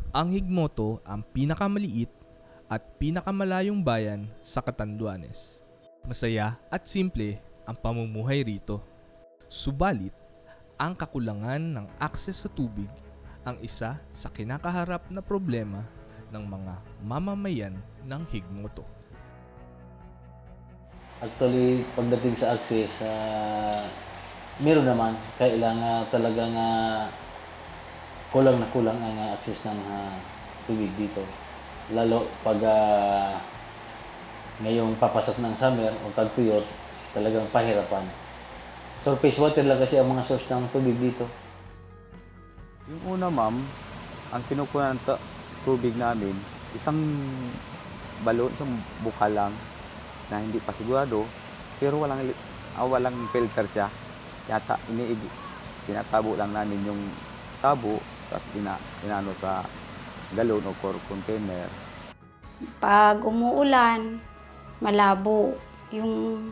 Ang Higmoto ang pinakamaliit at pinakamalayong bayan sa Catanduanes. Masaya at simple ang pamumuhay rito. Subalit, ang kakulangan ng akses sa tubig ang isa sa kinakaharap na problema ng mga mamamayan ng Higmoto. Actually, pagdating sa access, meron naman. Kailangan talagang kulang na kulang ang access ng tubig dito. Lalo pag ngayong papasok ng summer o tagtuyot, talagang pahirapan. Surface water lang kasi ang mga source ng tubig dito. Yung una, ma'am, ang kinukuha ng tubig namin, isang balon, isang bukal lang na hindi pa sigurado, pero walang filter siya. Yata tinatabo lang namin yung tabo, tapos inano sa galon o container. Pag umuulan, malabo yung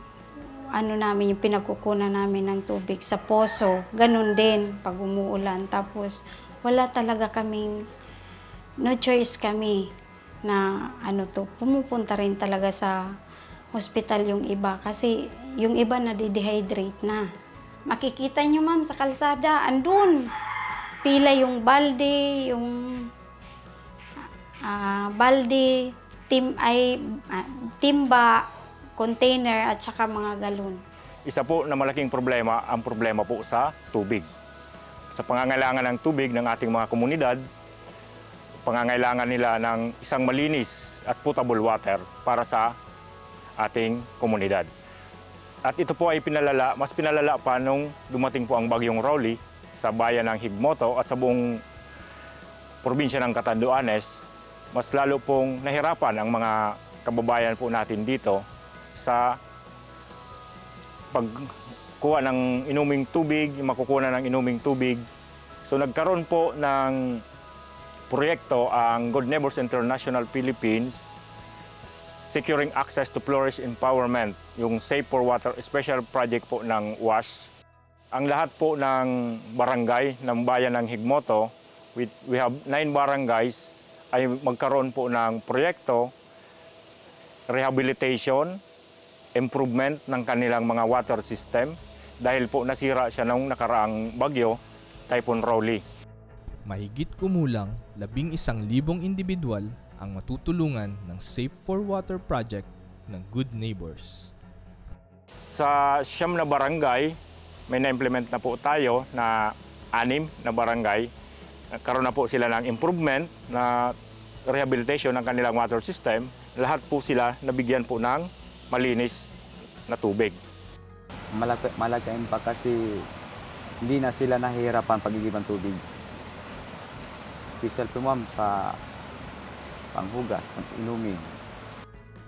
namin, yung pinagkukunan namin ng tubig sa poso. Ganun din pag umuulan. Tapos wala talaga kaming, no choice kami na pumupunta rin talaga sa hospital yung iba. Kasi yung iba nadidehydrate na. Makikita nyo ma'am sa kalsada, andun. Pila yung balde, timba, container at saka mga galon. Isa po na malaking problema ang problema po sa tubig. Sa pangangailangan ng tubig ng ating mga komunidad, pangangailangan nila ng isang malinis at potable water para sa ating komunidad. At ito po ay mas pinalala pa nung dumating po ang bagyong Rolly sa bayan ng Higmoto at sa buong probinsya ng Catanduanes. Mas lalo pong nahirapan ang mga kababayan po natin dito sa pagkuha ng inuming tubig, makukuha ng inuming tubig. So nagkaroon po ng proyekto ang Good Neighbors International Philippines, Securing Access to Flourish Empowerment, yung Save for Water Special Project po ng WASH. Ang lahat po ng barangay ng bayan ng Higmoto, we have 9 barangays, ay magkaroon po ng proyekto, rehabilitation, improvement ng kanilang mga water system dahil po nasira siya nung nakaraang bagyo, Typhoon Rolly. Mahigit kumulang 11,000 individual ang matutulungan ng Safe for Water Project ng Good Neighbors. Sa 9 na barangay, may na-implement na po tayo na 6 na barangay. Nagkaroon na po sila ng improvement na rehabilitation ng kanilang water system. Lahat po sila nabigyan po ng malinis na tubig. Malaki ang impact kasi hindi na sila nahihirapan pag-igiban tubig. Special po ma'am sa panghugas, pang-inumin.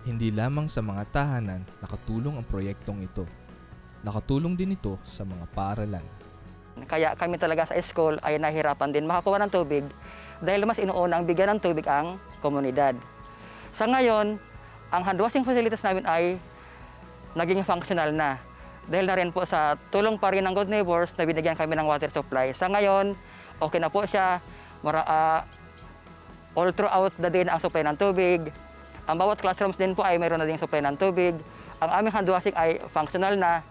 Hindi lamang sa mga tahanan nakatulong ang proyektong ito. Nakatulong din ito sa mga paaralan. Kaya kami talaga sa school ay nahirapan din makakuha ng tubig dahil mas inuuna ang bigyan ng tubig ang komunidad. Sa ngayon, ang hand washing facilities namin ay naging functional na. Dahil na rin po sa tulong pa rin ng Good Neighbors na binigyan kami ng water supply. Sa ngayon, okay na po siya. All throughout the day na ang supply ng tubig. Ang bawat classrooms din po ay mayroon na din supply ng tubig. Ang aming hand washing ay functional na.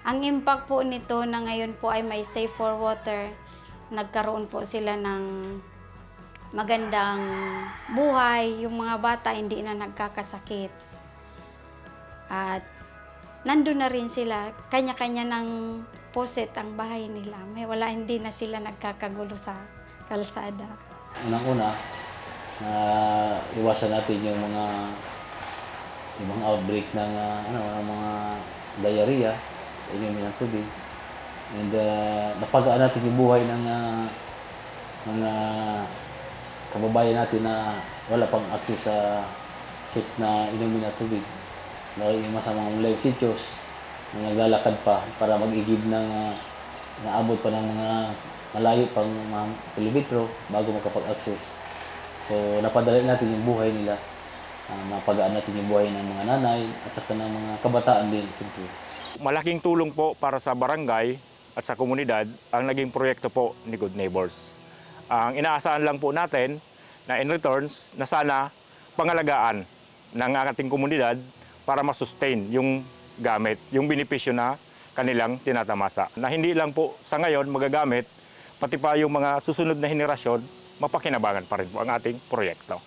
Ang impact po nito na ngayon po ay may Safe for Water, nagkaroon po sila ng magandang buhay, yung mga bata hindi na nagkakasakit. At nandun na rin sila, kanya-kanya ng poset ang bahay nila. Hindi na sila nagkakagulo sa kalsada. Unang-una, iwasan natin yung mga ibang outbreak ng mga diarrhea, inumin ng tubig. And napagaan natin yung buhay ng mga kababayan natin na wala pang access sa safe na inumin na tubig. Yung masamang live features, naglalakad pa para mag-igib ng naabot pa ng mga malayo pang mga kilometro bago makapag-access. So napadali natin yung buhay nila, napagaan natin yung buhay ng mga nanay at saka ng mga kabataan din. Simple. Malaking tulong po para sa barangay at sa komunidad ang naging proyekto po ni Good Neighbors. Ang inaasahan lang po natin na in returns na sana pangalagaan ng ating komunidad para masustain yung gamit, yung benepisyo na kanilang tinatamasa. Na hindi lang po sa ngayon magagamit, pati pa yung mga susunod na henerasyon, mapakinabangan pa rin po ang ating proyekto.